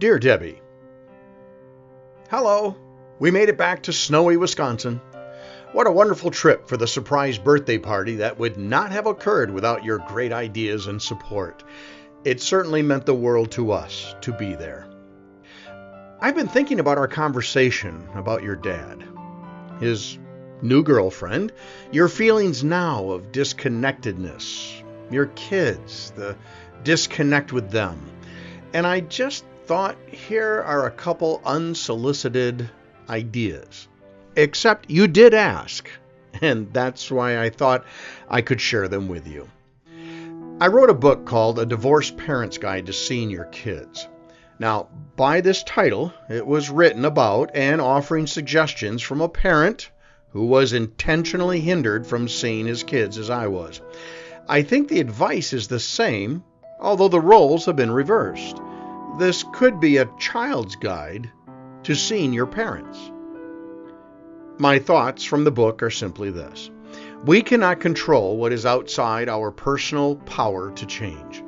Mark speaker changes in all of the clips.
Speaker 1: Dear Debbie, hello. We made it back to snowy Wisconsin. What a wonderful trip for the surprise birthday party that would not have occurred without your great ideas and support. It certainly meant the world to us to be there. I've been thinking about our conversation about your dad, his new girlfriend, your feelings now of disconnectedness, your kids, the disconnect with them. And I just thought here are a couple unsolicited ideas. Except you did ask, and that's why I thought I could share them with you. I wrote a book called A Divorced Parent's Guide to Seeing Your Kids. Now, by this title, it was written about and offering suggestions from a parent who was intentionally hindered from seeing his kids as I was. I think the advice is the same, although the roles have been reversed. This could be a child's guide to seeing your parents. My thoughts from the book are simply this. We cannot control what is outside our personal power to change.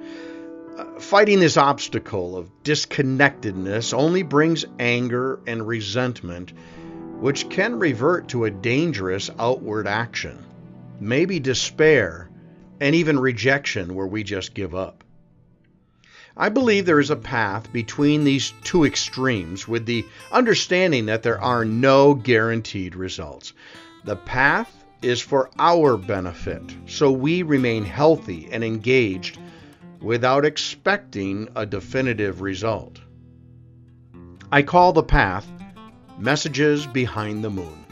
Speaker 1: Fighting this obstacle of disconnectedness only brings anger and resentment, which can revert to a dangerous outward action, maybe despair, and even rejection where we just give up. I believe there is a path between these two extremes with the understanding that there are no guaranteed results. The path is for our benefit, so we remain healthy and engaged without expecting a definitive result. I call the path Messages Behind the Moon.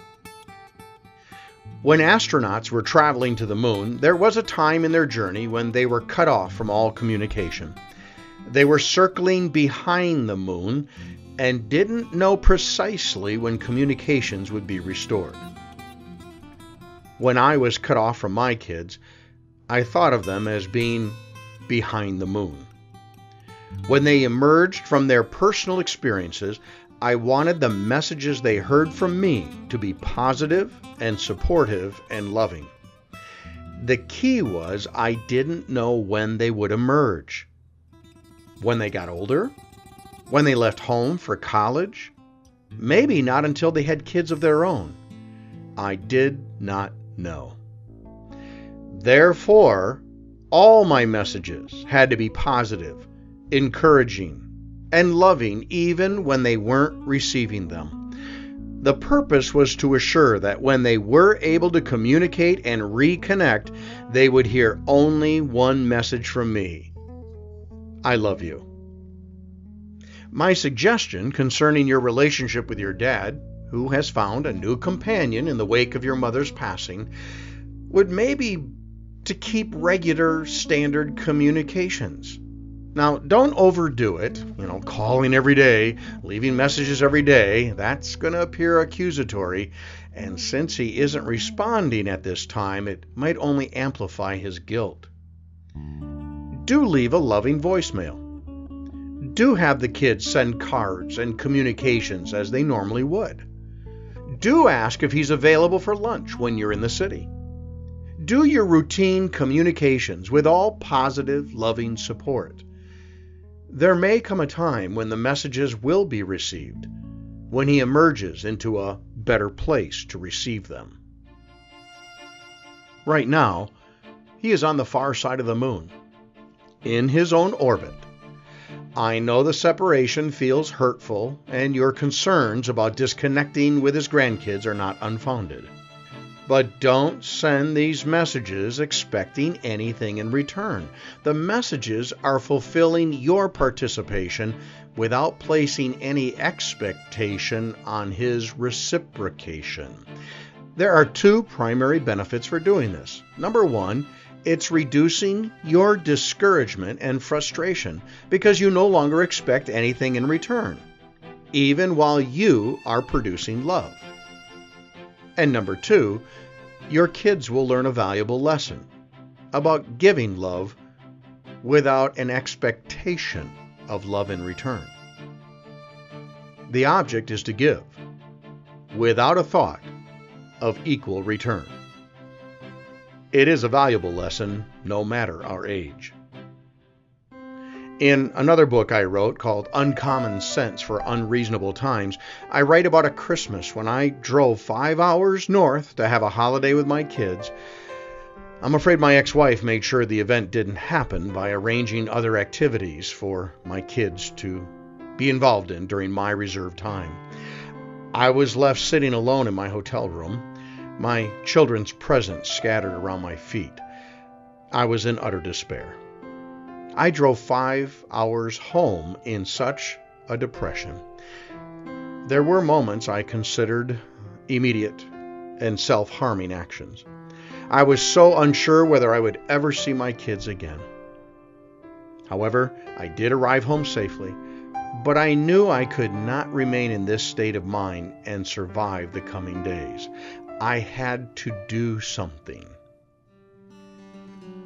Speaker 1: When astronauts were traveling to the moon, there was a time in their journey when they were cut off from all communication. They were circling behind the moon and didn't know precisely when communications would be restored. When I was cut off from my kids, I thought of them as being behind the moon. When they emerged from their personal experiences, I wanted the messages they heard from me to be positive and supportive and loving. The key was I didn't know when they would emerge. When they got older? When they left home for college? Maybe not until they had kids of their own. I did not know. Therefore, all my messages had to be positive, encouraging, and loving even when they weren't receiving them. The purpose was to assure that when they were able to communicate and reconnect, they would hear only one message from me. I love you. My suggestion concerning your relationship with your dad, who has found a new companion in the wake of your mother's passing, would maybe to keep regular standard communications. Now, don't overdo it, calling every day, leaving messages every day. That's going to appear accusatory, and since he isn't responding at this time, it might only amplify his guilt. Do leave a loving voicemail. Do have the kids send cards and communications as they normally would. Do ask if he's available for lunch when you're in the city. Do your routine communications with all positive, loving support. There may come a time when the messages will be received, when he emerges into a better place to receive them. Right now, he is on the far side of the moon, in his own orbit. I know the separation feels hurtful, and your concerns about disconnecting with his grandkids are not unfounded. But don't send these messages expecting anything in return. The messages are fulfilling your participation without placing any expectation on his reciprocation. There are two primary benefits for doing this. Number one, it's reducing your discouragement and frustration because you no longer expect anything in return, even while you are producing love. And number two, your kids will learn a valuable lesson about giving love without an expectation of love in return. The object is to give without a thought of equal return. It is a valuable lesson, no matter our age. In another book I wrote called Uncommon Sense for Unreasonable Times, I write about a Christmas when I drove 5 hours north to have a holiday with my kids. I'm afraid my ex-wife made sure the event didn't happen by arranging other activities for my kids to be involved in during my reserved time. I was left sitting alone in my hotel room, my children's presents scattered around my feet. I was in utter despair. I drove 5 hours home in such a depression. There were moments I considered immediate and self-harming actions. I was so unsure whether I would ever see my kids again. However, I did arrive home safely, but I knew I could not remain in this state of mind and survive the coming days. I had to do something.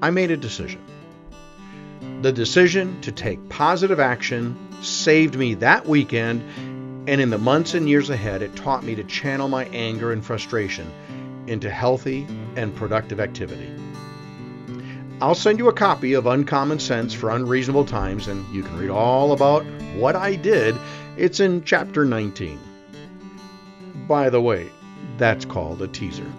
Speaker 1: I made a decision. The decision to take positive action saved me that weekend, and in the months and years ahead, it taught me to channel my anger and frustration into healthy and productive activity. I'll send you a copy of Uncommon Sense for Unreasonable Times, and you can read all about what I did. It's in Chapter 19. By the way, that's called a teaser.